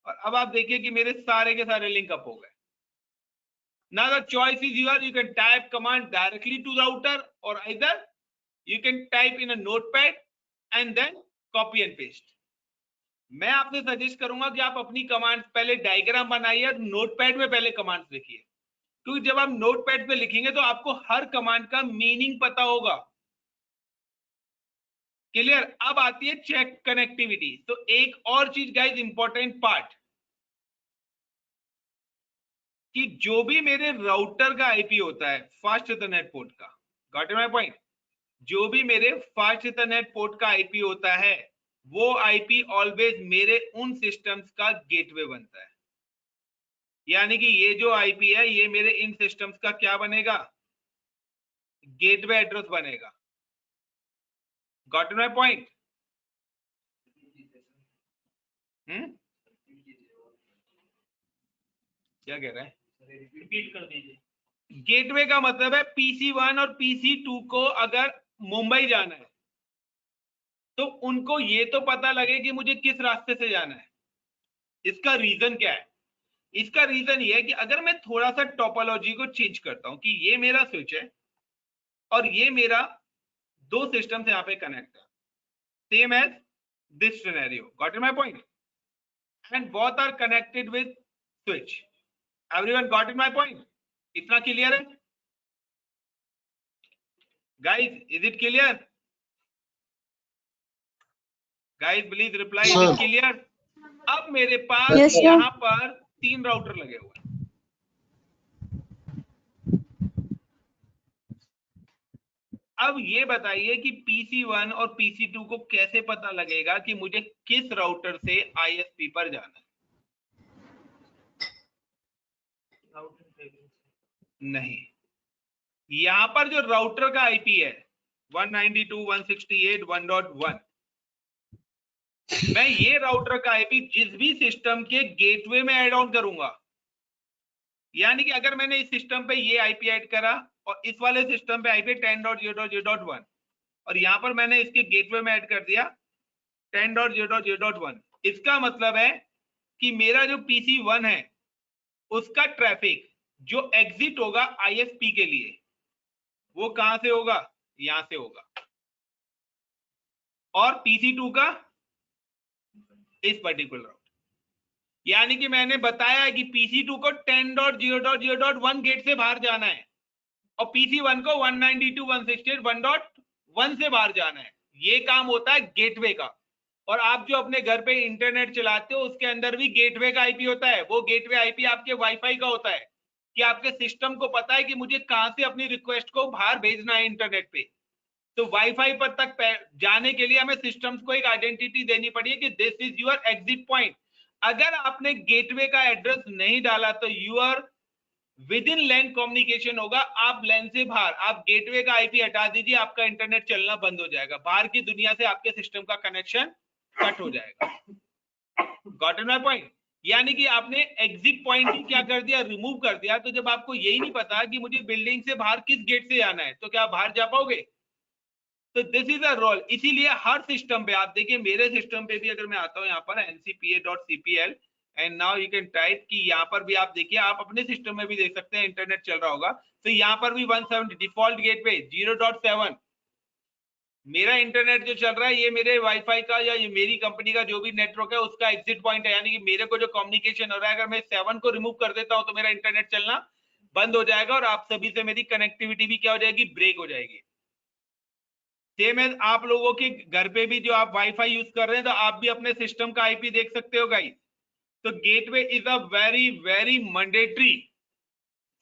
और अब आप देखिए कि मेरे सारे के सारे लिंक अप हो गए. Now the choice is yours. You can type command directly to router or either you can type in a notepad and then copy and paste. मैं आपसे सजेस्ट करूंगा कि आप अपनी कमांड पहले डायग्राम बनाइए और नोटपैड में पहले कमांड्स लिखिए, क्योंकि जब आप नोटपैड पे लिखेंगे तो आपको हर कमांड का मीनिंग पता होगा. क्लियर? अब आती है चेक कनेक्टिविटी. तो एक और चीज गाइस इंपॉर्टेंट पार्ट, कि जो भी मेरे राउटर का आईपी होता है फास्ट इथरनेट पोर्ट का, गॉट माय पॉइंट, जो भी मेरे फास्ट इथरनेट पोर्ट का आईपी होता है वो आईपी ऑलवेज मेरे उन सिस्टम्स का गेटवे बनता है. यानी कि ये जो आईपी है ये मेरे इन सिस्टम्स का क्या बनेगा? गेटवे एड्रेस बनेगा. Got my point? क्या कह रहा है? रिपीट कर दीजिए. गेटवे का मतलब है PC1 और PC2 को अगर मुंबई जाना है तो उनको ये तो पता लगे कि मुझे किस रास्ते से जाना है. इसका रीजन क्या है? इसका रीजन ये है कि अगर मैं थोड़ा सा टोपोलॉजी को चेंज करता हूं कि ये मेरा स्विच है और ये मेरा दो सिस्टम से यहां पे कनेक्ट है, same as this scenario, got my point, and both are connected with switch. Everyone got my point? इतना क्लियर है guys? Is it clear guys? Please reply, is it clear? अब मेरे पास यहाँ पर 3 राउटर लगे हुए हैं. अब ये बताइए कि PC1 और PC2 को कैसे पता लगेगा कि मुझे किस राउटर से ISP पर जाना है? नहीं, यहां पर जो राउटर का आईपी है 192.168.1.1, मैं ये राउटर का आईपी जिस भी सिस्टम के गेटवे में ऐड ऑन करूंगा, यानी कि अगर मैंने इस सिस्टम पे ये आईपी ऐड करा और इस वाले सिस्टम पे आईपी 10.0.0.1 और यहां पर मैंने इसके गेटवे में ऐड कर दिया 10.0.0.1, इसका मतलब है कि मेरा जो PC1 है उसका ट्रैफिक जो एग्जिट होगा ISP के लिए वो कहां से होगा? यहां से होगा. और PC2 का इस पर्टिकुलर राउट. यानी कि मैंने बताया कि PC2 को 10.0.0.1 गेट से बाहर जाना है और PC1 को 192.168.1.1 से बाहर जाना है. ये काम होता है गेटवे का. और आप जो अपने घर पे इंटरनेट चलाते हो उसके अंदर भी गेटवे का आईपी होता है. वो गेटवे आईपी आपके वाईफाई का होता है कि आपके सिस्टम को पता है कि मुझे कहां से अपनी रिक्वेस्ट को बाहर भेजना है इंटरनेट पे. तो वाईफाई पर तक जाने के लिए हमें सिस्टम्स को एक आइडेंटिटी देनी पड़ी है कि this is your exit point. अगर आपने गेटवे का एड्रेस नहीं डाला तो your within LAN communication होगा. आप लैन से बाहर, आप गेटवे का आईपी हटा दीजिए, आपका इंटरनेट चलना बंद हो जाएगा. बाहर की दुनिया से आपके सिस्टम का कनेक्शन कट हो जाएगा. Got my point? यानी कि आपने एग्जिट पॉइंट ही क्या कर दिया? रिमूव कर दिया. तो जब आपको यही नहीं पता कि मुझे बिल्डिंग से बाहर किस गेट से जाना है तो क्या आप बाहर जा पाओगे? तो दिस इज अ रोल. इसीलिए हर सिस्टम पे आप देखिए, मेरे सिस्टम पे भी अगर मैं आता हूं यहाँ पर ncpa.cpl and now you can type कि यहाँ पर भी आप देखिए, आप अपने सिस्टम में भी देख सकते हैं इंटरनेट चल रहा होगा. तो यहाँ पर भी 170 डिफॉल्ट गेटवे 0.7 मेरा इंटरनेट जो चल रहा है ये मेरे वाईफाई का या ये मेरी कंपनी का जो भी नेटवर्क है उसका एग्जिट पॉइंट है. यानी कि मेरे को जो कम्युनिकेशन हो रहा है, अगर मैं 7 को रिमूव कर देता हूं तो मेरा इंटरनेट चलना बंद हो जाएगा और आप सभी से मेरी कनेक्टिविटी भी क्या हो जाएगी? ब्रेक हो जाएगी. सेम है आप लोगों के घर पे भी जो आप वाईफाई यूज कर रहे हैं तो आप भी अपने सिस्टम का आईपी देख सकते हो गाइस. तो gateway is a very very mandatory.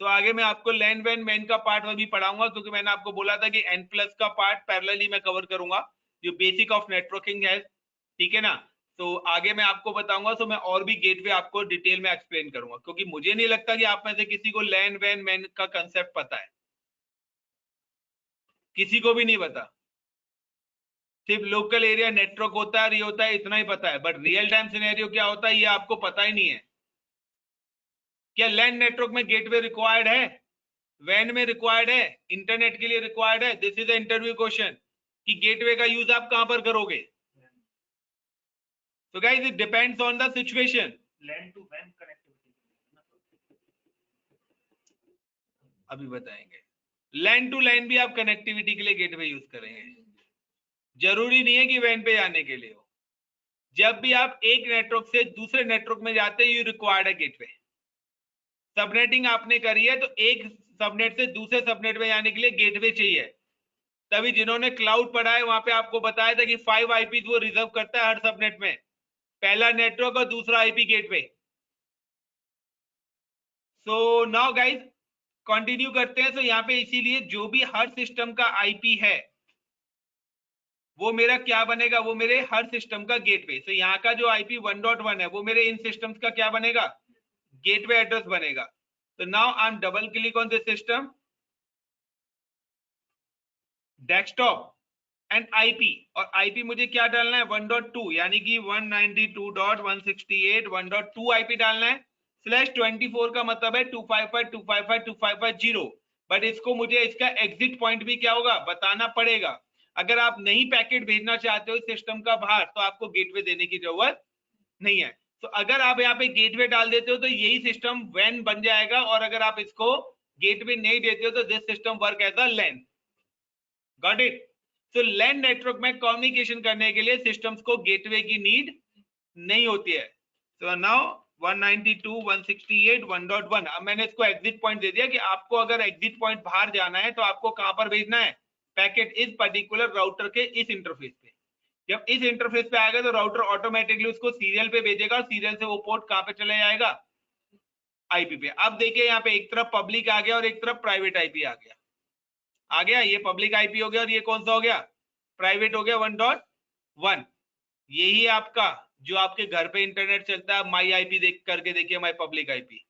तो आगे मैं आपको लैन वैन मैन का पार्ट में भी पढ़ाऊंगा, क्योंकि मैंने आपको बोला था कि N+ का पार्ट पैरेलली मैं कवर करूंगा, जो बेसिक ऑफ नेटवर्किंग है. ठीक है ना? तो आगे मैं आपको बताऊंगा. तो मैं और भी गेटवे आपको डिटेल में एक्सप्लेन करूंगा, क्योंकि मुझे नहीं लगता कि आप में से किसी को लैन वैन मैन का कंसेप्ट पता है. किसी को भी नहीं पता. सिर्फ लोकल एरिया नेटवर्क होता है और ये होता है, इतना ही पता है, बट रियल टाइम सिनेरियो क्या होता है ये आपको पता ही नहीं है। क्या लैन नेटवर्क में गेटवे रिक्वायर्ड है, वैन में रिक्वायर्ड है, इंटरनेट के लिए रिक्वायर्ड है? This is the interview question कि गेटवे का यूज आप कहां पर करोगे। तो guys it depends on the situation. LAN to वैन कनेक्टिविटी अभी बताएंगे। लैन टू लैन भी आप कनेक्टिविटी के लिए गेटवे यूज करेंगे, जरूरी नहीं है कि वैन पे जाने के लिए हो। जब भी आप एक नेटवर्क से दूसरे नेटवर्क में जाते हैं यू रिक्वायर्ड है गेटवे। सबनेटिंग आपने करी है तो एक सबनेट से दूसरे सबनेट में जाने के लिए गेटवे चाहिए। तभी जिन्होंने क्लाउड पढ़ा है वहां पे आपको बताया था कि 5 आईपी वो रिजर्व करता है हर सबनेट में, पहला नेटवर्क और दूसरा IP gateway. So now guys continue करते हैं। सो यहाँ पे इसीलिए जो भी हर सिस्टम का आईपी है वो मेरा क्या बनेगा, वो मेरे हर सिस्टम का गेटवे। सो यहाँ का जो आईपी 1.1 है वो मेरे इन सिस्टम्स का क्या बनेगा, गेटवे एड्रेस बनेगा। तो now I M double click on this system, desktop and IP, और आईपी मुझे क्या डालना है 1.2 यानी कि 192.168.1.2 आईपी डालना है। /24 का मतलब है 255.255.255.0, बट इसको मुझे इसका एग्जिट पॉइंट भी क्या होगा बताना पड़ेगा। अगर आप नहीं पैकेट भेजना चाहते हो सिस्टम का बाहर तो आपको गेटवे देने की जरूरत नहीं है। तो अगर आप यहाँ पे गेटवे डाल देते हो तो यही सिस्टम वैन बन जाएगा, और अगर आप इसको गेटवे नहीं देते हो तो this system work as a LAN. Got it. तो लैन नेटवर्क में कम्युनिकेशन करने के लिए सिस्टम्स को गेटवे की नीड नहीं होती है। सो नाउ 192.168.1.1, अब मैंने इसको एग्जिट पॉइंट दे दिया कि आपको अगर एग्जिट पॉइंट बाहर जाना है तो आपको कहां पर भेजना है, पैकेट इस पर्टिकुलर राउटर के इस इंटरफेस पे। जब इस इंटरफेस पे आएगा तो राउटर ऑटोमेटिकली उसको सीरियल पे भेजेगा, और सीरियल से वो पोर्ट कहां पे चले जाएगा, आईपी पे। अब देखिए यहाँ पे एक तरफ पब्लिक आ गया और एक तरफ प्राइवेट आईपी आ गया। ये पब्लिक आईपी हो गया और ये कौन सा हो गया, प्राइवेट हो गया 1.1। यही आपका जो आपके घर पे इंटरनेट चलता है, माई आईपी देख करके देखिए, माई पब्लिक आईपी।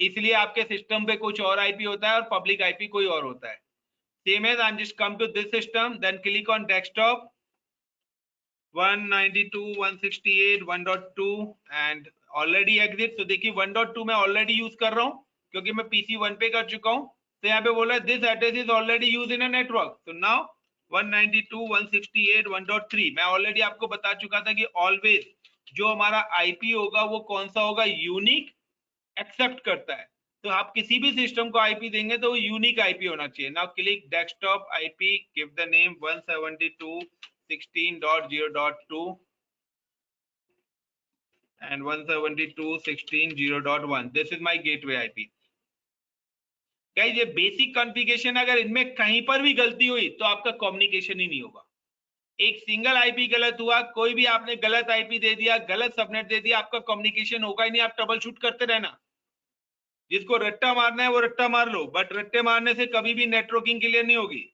इसलिए आपके सिस्टम पे कुछ और आईपी होता है और पब्लिक आईपी कोई और होता है। Same as I am just come to this system, then click on desktop 192.168.1.2 and already exit. तो देखिए 1.2 में ऑलरेडी यूज कर रहा हूं क्योंकि मैं पीसी 1 पे कर चुका हूं। तो यहाँ पे बोला this address is already use in a network. तो नाउ 192.168.1.3 मैं ऑलरेडी आपको बता चुका था कि ऑलवेज जो हमारा आईपी होगा वो कौन सा होगा, यूनिक एक्सेप्ट करता है। तो आप किसी भी सिस्टम को आईपी देंगे तो वो यूनिक आईपी होना चाहिए। Now click desktop IP, give the name 172.16.0.2 and 172.16.0.1. This is my gateway IP. Guys ये बेसिक कॉन्फ़िगरेशन अगर इनमें कहीं पर भी गलती हुई तो आपका कम्युनिकेशन ही नहीं होगा। एक सिंगल आईपी गलत हुआ, कोई भी आपने गलत आईपी दे दिया, गलत सबनेट दे दिया, आपका कम्युनिकेशन होगा ही नहीं। आप ट्रबल शूट करते रहना, जिसको रट्टा मारना है वो रट्टा मार लो, बट रट्टे मारने से कभी भी नेटवर्किंग क्लियर नहीं होगी।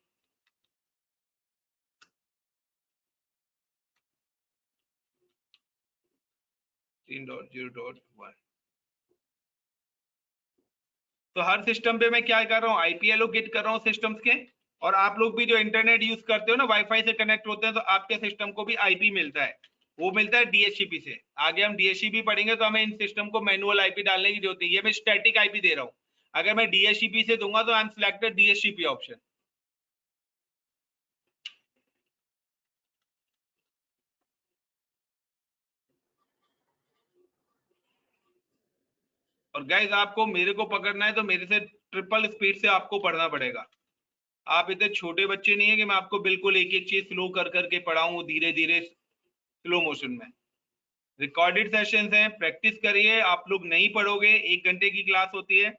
तो हर सिस्टम पे मैं क्या कर रहा हूँ, आईपी एलोकेट कर रहा हूँ सिस्टम्स के। और आप लोग भी जो इंटरनेट यूज करते हो ना, वाईफाई से कनेक्ट होते हैं, तो आपके सिस्टम को भी आईपी मिलता है, वो मिलता है डीएचसीपी से। आगे हम डीएचसीपी पढ़ेंगे तो हमें इन सिस्टम को मैनुअल आईपी डालने की जरूरत नहीं है। ये मैं स्टैटिक आईपी दे रहा हूँ, अगर मैं डीएचसीपी से दूंगा तो I am selected DHCP option. और गाइज आपको मेरे को पकड़ना है तो मेरे से ट्रिपल स्पीड से आपको पढ़ना पड़ेगा। आप इतने छोटे बच्चे नहीं है कि मैं आपको बिल्कुल एक एक चीज स्लो कर करके पढ़ाऊं, धीरे धीरे स्लो मोशन में। रिकॉर्डेड सेशंस हैं, प्रैक्टिस करिए। आप लोग नहीं पढ़ोगे, 1 घंटे की क्लास होती है,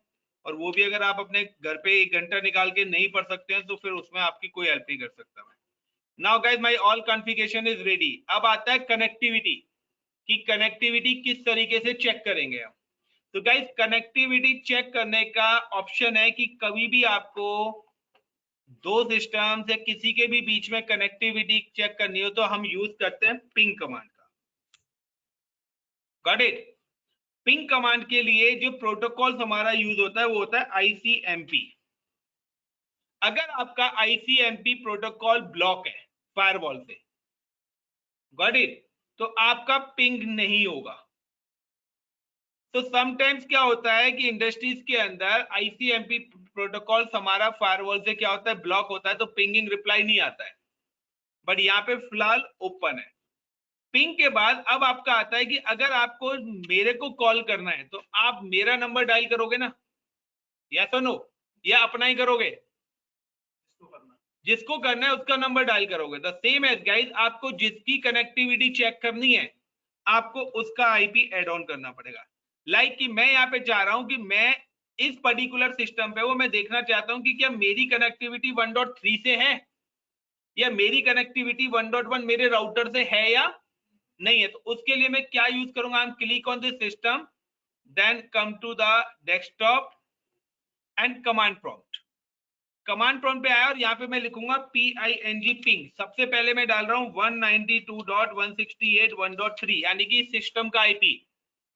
और वो भी अगर आप अपने घर पे 1 घंटा निकाल के नहीं पढ़ सकते हैं तो फिर उसमें आपकी कोई हेल्प नहीं कर सकता मैं। Now guys my all configuration is ready. अब आता है कनेक्टिविटी, कि कनेक्टिविटी किस तरीके से चेक करेंगे हम। तो गाइज कनेक्टिविटी चेक करने का ऑप्शन है कि कभी भी आपको दो सिस्टम से किसी के भी बीच में कनेक्टिविटी चेक करनी हो तो हम यूज करते हैं पिंग कमांड का। Got it. पिंग कमांड के लिए जो प्रोटोकॉल हमारा यूज होता है वो होता है आईसीएमपी। अगर आपका आईसीएमपी प्रोटोकॉल ब्लॉक है फायरवॉल से, गॉट इट? तो आपका पिंग नहीं होगा। तो समटाइम्स क्या होता है कि इंडस्ट्रीज के अंदर आईसीएमपी प्रोटोकॉल हमारा फायरवॉल से क्या होता है, ब्लॉक होता है, तो पिंगिंग रिप्लाई नहीं आता है, बट यहाँ पे फिलहाल ओपन है। पिंग के बाद अब आपका आता है कि अगर आपको मेरे को कॉल करना है तो आप मेरा नंबर डायल करोगे ना, या तो नो, या अपना ही करोगे? जिसको करना है उसका नंबर डायल करोगे। द सेम एज गाइस, आपको जिसकी कनेक्टिविटी चेक करनी है आपको उसका आईपी एड ऑन करना पड़ेगा। लाइक कि मैं यहाँ पे चाह रहा हूं कि मैं इस पर्टिकुलर सिस्टम पे वो मैं देखना चाहता हूं कि क्या मेरी कनेक्टिविटी 1.3 से है या मेरी कनेक्टिविटी 1.1 मेरे राउटर से है या नहीं है। तो उसके लिए मैं क्या यूज करूंगा, I am click on this system, then come to the desktop and command prompt. Command prompt पे आया और यहाँ पे मैं लिखूंगा PING पिंग। सबसे पहले मैं डाल रहा हूँ 192.168.1.3 यानी कि सिस्टम का आईपी।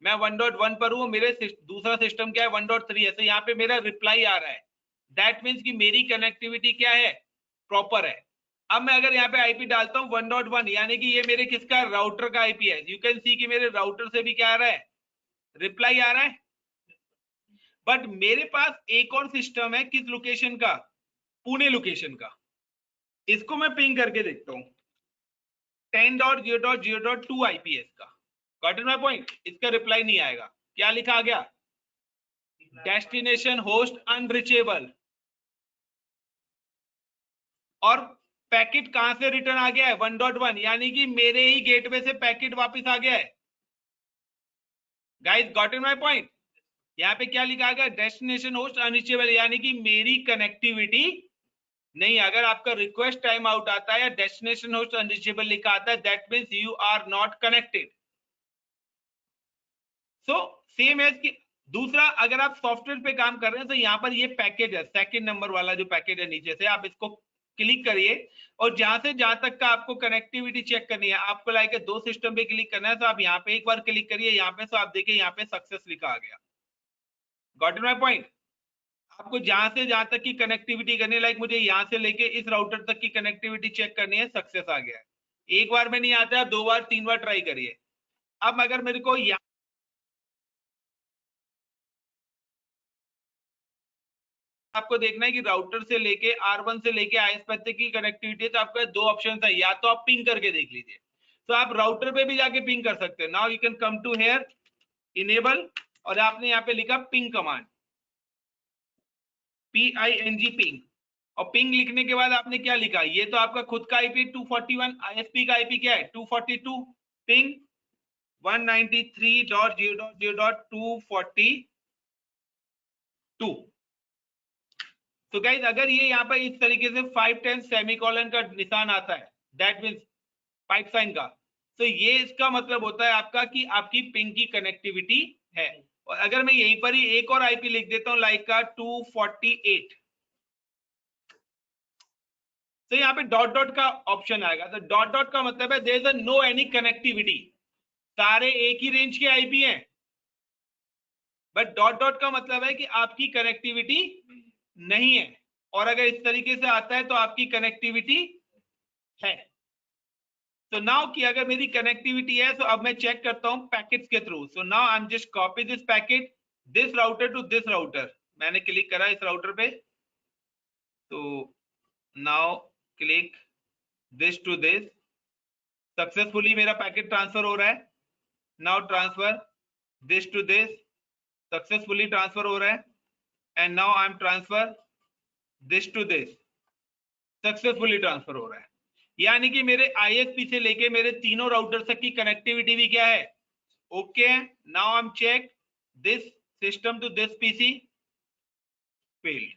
मैं 1.1 पर हूँ, मेरे दूसरा सिस्टम क्या है 1.3 है, तो यहाँ पे मेरा रिप्लाई आ रहा है। दैट मीन्स कि मेरी कनेक्टिविटी क्या है, प्रॉपर है। अब मैं अगर यहाँ पे आईपी डालता हूँ 1.1 यानी कि ये मेरे किसका, राउटर का आईपी है। यू कैन सी कि मेरे राउटर से भी क्या आ रहा है, रिप्लाई आ रहा है। बट मेरे पास एक और सिस्टम है, किस लोकेशन का, पुणे लोकेशन का। इसको मैं पिंग करके देखता हूं 10.0.0.2 आईपीएस का। Got it my point? इसका रिप्लाई नहीं आएगा। क्या लिखा आ गया, डेस्टिनेशन होस्ट अनरीचेबल। और पैकेट कहां से रिटर्न आ गया है, 1.1 यानी कि मेरे ही गेटवे से पैकेट वापस आ गया है। Guys got it my point? यहाँ पे क्या लिखा गया, डेस्टिनेशन होस्ट अनरीचेबल यानी कि मेरी कनेक्टिविटी नहीं। अगर आपका रिक्वेस्ट टाइम आउट आता है या डेस्टिनेशन होस्ट अनरीचेबल लिखा आता है, that means you are not connected. So same as कि दूसरा, अगर आप सॉफ्टवेयर पे काम कर रहे हैं तो यहाँ पर ये पैकेज है, सेकंड नंबर वाला जो पैकेज है नीचे से, आप इसको क्लिक करिए और जहां से जहां तक का आपको कनेक्टिविटी चेक करनी है, आपको लाइक दो सिस्टम पे क्लिक करना है, तो आप यहाँ पे एक बार क्लिक करिए, यहाँ पे तो आप देखिए यहाँ पे सक्सेस लिखा आ गया। Got it my point? आपको जहां से जहां तक की कनेक्टिविटी करनी है, लाइक मुझे यहाँ से लेके इस राउटर तक की कनेक्टिविटी चेक करनी है, सक्सेस आ गया है। एक बार में नहीं आता है, 2 बार 3 बार ट्राई करिए। अब अगर मेरे को आपको देखना है कि राउटर से लेके R1 से लेके ISP तक की कनेक्टिविटी है, तो आपके दो ऑप्शन है, या तो आप पिंग करके देख लीजिए, तो आप राउटर पे भी जाके पिंग कर सकते हैं। Now you can come to here enable, और आपने यहाँ पे लिखा पिंग कमांड, PING पिंग, और पिंग लिखने के बाद आपने क्या लिखा, ये तो आपका खुद का आईपी 241, ISP का आईपी क्या है 242, पिंग 193.0.0.242। तो गाइज अगर ये यहाँ पर इस तरीके से 510 सेमीकोलन का निशान आता है, दैट मींस पाइप साइन का, तो ये इसका मतलब होता है आपका कि आपकी पिंग की कनेक्टिविटी है। और अगर मैं यहीं पर ही एक और आईपी लिख देता हूं लाइक का 248, तो यहाँ पे डॉट डॉट का ऑप्शन आएगा। तो डॉट डॉट का मतलब है there is no any connectivity, सारे एक ही रेंज के आईपी हैं, बट डॉट डॉट का मतलब है कि आपकी कनेक्टिविटी नहीं है। और अगर इस तरीके से आता है तो आपकी कनेक्टिविटी है। तो नाउ कि अगर मेरी कनेक्टिविटी है, तो अब मैं चेक करता हूं पैकेट्स के थ्रू। So now I am just copy this packet, this router to this router. मैंने क्लिक करा इस राउटर पे, तो now click this to this, successfully मेरा पैकेट ट्रांसफर हो रहा है। Now transfer this to this, successfully transfer हो रहा है। And now I am transfer this to this, successfully transfer हो रहा है। यानी कि मेरे ISP से लेके मेरे तीनों राउटर तक की कनेक्टिविटी भी क्या है, okay. Now I am check this system to this PC, failed.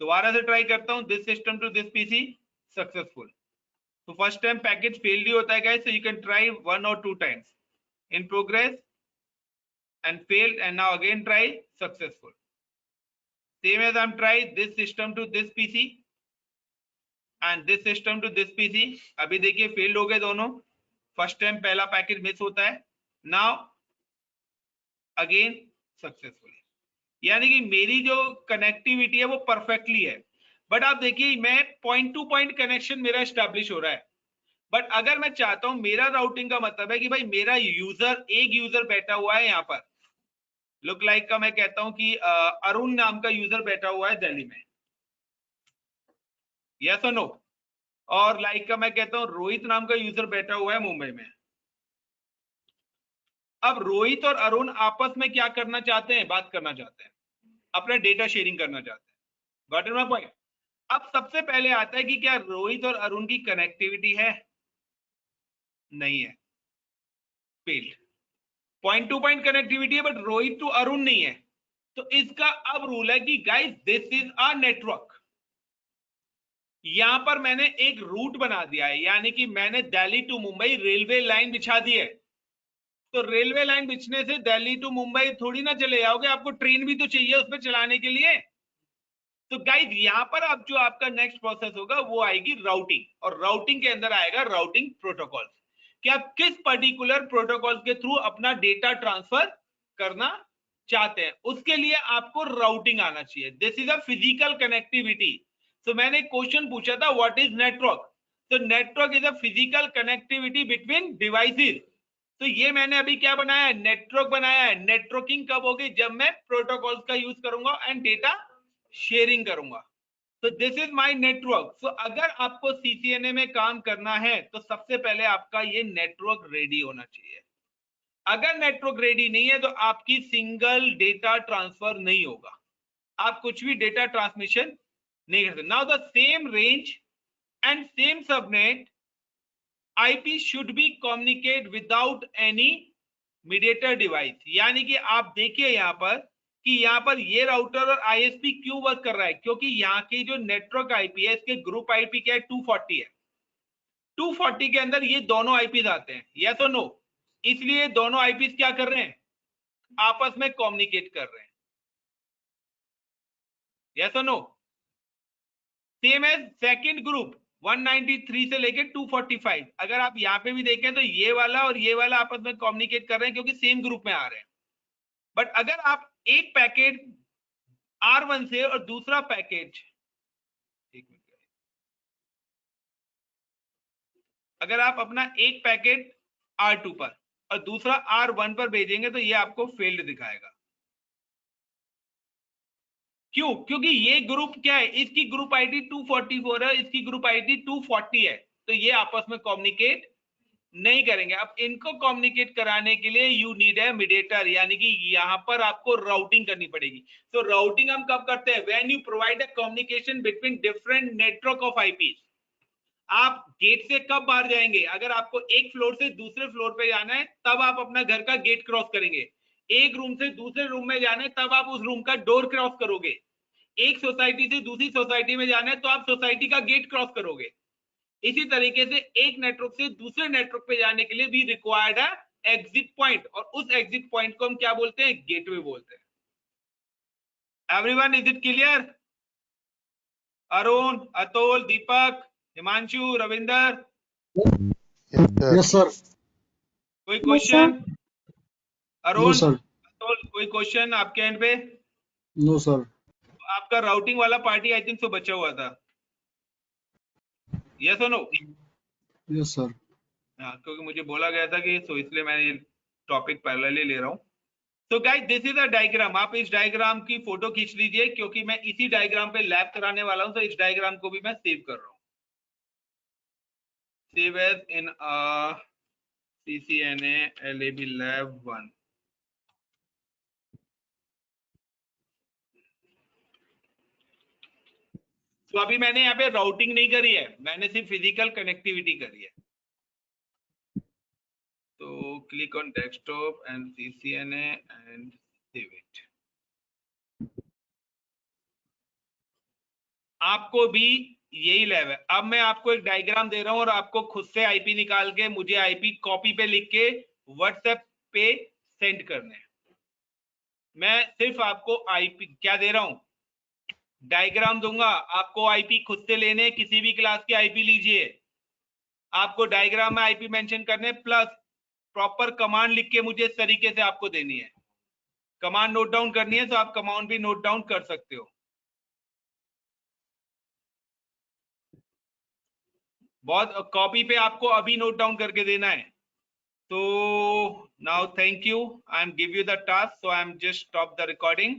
दोबारा से ट्राई करता हूं, this system to this PC, successful. तो फर्स्ट टाइम पैकेज फेल्ड ही होता है guys, so you can try 1 or 2 times, in progress and failed, and now again try, successful. Same as I'm try this system to this PC and this system to this PC, अभी देखिए failed हो गए दोनों, first time पहला package miss होता है, now again successfully. यानी कि मेरी जो कनेक्टिविटी है वो परफेक्टली है। बट आप देखिए मैं पॉइंट टू पॉइंट कनेक्शन मेरा एस्टैब्लिश हो रहा है, बट अगर मैं चाहता हूं, मेरा राउटिंग का मतलब है कि भाई मेरा यूजर, एक यूजर बैठा हुआ है यहाँ पर, लुक लाइक का मैं कहता हूं कि अरुण नाम का यूजर बैठा हुआ है दिल्ली में, यस और नो, और लाइक का मैं कहता हूं रोहित नाम का यूजर बैठा हुआ है मुंबई में। अब रोहित और अरुण आपस में क्या करना चाहते हैं, बात करना चाहते हैं, अपना डेटा शेयरिंग करना चाहते हैं। Got it my point. अब सबसे पहले आता है कि क्या रोहित और अरुण की कनेक्टिविटी है, नहीं है, failed. Point two point connectivity है बट रोहित टू अरुण नहीं है। तो इसका अब रूल है कि guys this is a network. यहां पर मैंने एक रूट बना दिया है, यानी कि मैंने Delhi to Mumbai railway line बिछा दी है। तो रेलवे लाइन बिछने से दिल्ली टू मुंबई थोड़ी ना चले जाओगे, आपको ट्रेन भी तो चाहिए उस पर चलाने के लिए। तो गाइस यहां पर अब जो आपका नेक्स्ट प्रोसेस होगा वो आएगी राउटिंग, और राउटिंग के अंदर आएगा राउटिंग प्रोटोकॉल, कि आप किस पर्टिकुलर प्रोटोकॉल के थ्रू अपना डेटा ट्रांसफर करना चाहते हैं, उसके लिए आपको राउटिंग आना चाहिए। This is a physical connectivity. तो मैंने क्वेश्चन पूछा था व्हाट इज नेटवर्क, तो network is a physical connectivity between devices. तो ये मैंने अभी क्या बनाया है, नेटवर्क बनाया है। नेटवर्किंग कब होगी, जब मैं प्रोटोकॉल्स का यूज करूंगा एंड डेटा शेयरिंग करूंगा। तो दिस इज माय नेटवर्क। सो अगर आपको सीसीएनए में काम करना है तो सबसे पहले आपका ये नेटवर्क रेडी होना चाहिए। अगर नेटवर्क रेडी नहीं है तो आपकी सिंगल डेटा ट्रांसफर नहीं होगा, आप कुछ भी डेटा ट्रांसमिशन नहीं कर सकते। Now the same range and same subnet IP should be communicate without any mediator device. यानी कि आप देखिए यहां पर कि यहां पर ये राउटर और आईएसपी क्यों वर्क कर रहा है, क्योंकि यहाँ की जो नेटवर्क आईपी है इसके ग्रुप आईपी क्या है, 240 है। 240 के अंदर ये दोनों आईपीज आते हैं, यस और नो। इसलिए दोनों आईपीज क्या कर रहे हैं, आपस में कम्युनिकेट कर रहे हैं, यस और no. Same as second group 193 से लेके 245, अगर आप यहाँ पे भी देखें तो ये वाला और ये वाला आपस में कम्युनिकेट कर रहे हैं क्योंकि सेम ग्रुप में आ रहे हैं। बट अगर आप एक पैकेट R1 से और दूसरा पैकेट, एक मिनट, अगर आप अपना एक पैकेट R2 पर और दूसरा R1 पर भेजेंगे तो ये आपको फेल्ड दिखाएगा। क्यों, क्योंकि ये ग्रुप क्या है, इसकी ग्रुप आईडी 244 है, इसकी ग्रुप आईडी 240 है, तो ये आपस में कम्युनिकेट नहीं करेंगे। अब इनको कम्युनिकेट कराने के लिए यू नीड है मीडिएटर, यानी कि यहां पर आपको राउटिंग करनी पड़ेगी। तो राउटिंग हम कब करते हैं, when you provide a communication between different network of IP. आप गेट से कब बाहर जाएंगे, अगर आपको एक फ्लोर से दूसरे फ्लोर पे जाना है तब आप अपना घर का गेट क्रॉस करेंगे। एक रूम से दूसरे रूम में जाना है तब आप उस रूम का डोर क्रॉस करोगे। एक सोसाइटी से दूसरी सोसाइटी में जाना है तो आप सोसाइटी का गेट क्रॉस करोगे। इसी तरीके से एक नेटवर्क से दूसरे नेटवर्क पे जाने के लिए भी रिक्वायर्ड है एग्जिट पॉइंट, और उस एग्जिट पॉइंट को हम क्या बोलते हैं, गेटवे बोलते हैं। Everyone, is it clear? Arun, Atul, Deepak, Himanshu, Ravinder, Yes, sir. कोई question? No, Arun, sir. Atul, कोई क्वेश्चन आपके एंड पे? No, sir. आपका राउटिंग वाला पार्टी आई थिंक सो बचा हुआ था, यस और नो? Yes, sir. हाँ, क्योंकि मुझे बोला गया था कि, सो इसलिए मैं ये टॉपिक पैरेलली ले रहा हूँ। तो guys this is a diagram, आप इस डायग्राम की फोटो खींच लीजिए क्योंकि मैं इसी डायग्राम पे लैब कराने वाला हूं, तो इस डायग्राम को भी मैं सेव कर रहा हूं। Save as in CCNA LAB lab 1। तो अभी मैंने यहाँ पे राउटिंग नहीं करी है, मैंने सिर्फ फिजिकल कनेक्टिविटी करी है। तो click on desktop and CCNA and save it. आपको भी यही लैब है। अब मैं आपको एक डायग्राम दे रहा हूं और आपको खुद से आईपी निकाल के मुझे आईपी कॉपी पे लिख के व्हाट्सएप पे सेंड करने हैं। मैं सिर्फ आपको आईपी क्या दे रहा हूं, डायग्राम दूंगा, आपको आईपी खुद से लेने, किसी भी क्लास के आईपी लीजिए, आपको डायग्राम में आईपी मेंशन करने प्लस प्रॉपर कमांड लिख के मुझे इस तरीके से आपको देनी है। कमांड नोट डाउन करनी है तो आप कमांड भी नोट डाउन कर सकते हो। बहुत कॉपी पे आपको अभी नोट डाउन करके देना है. So now thank you. I'm give you the task. So I'm just stop the recording.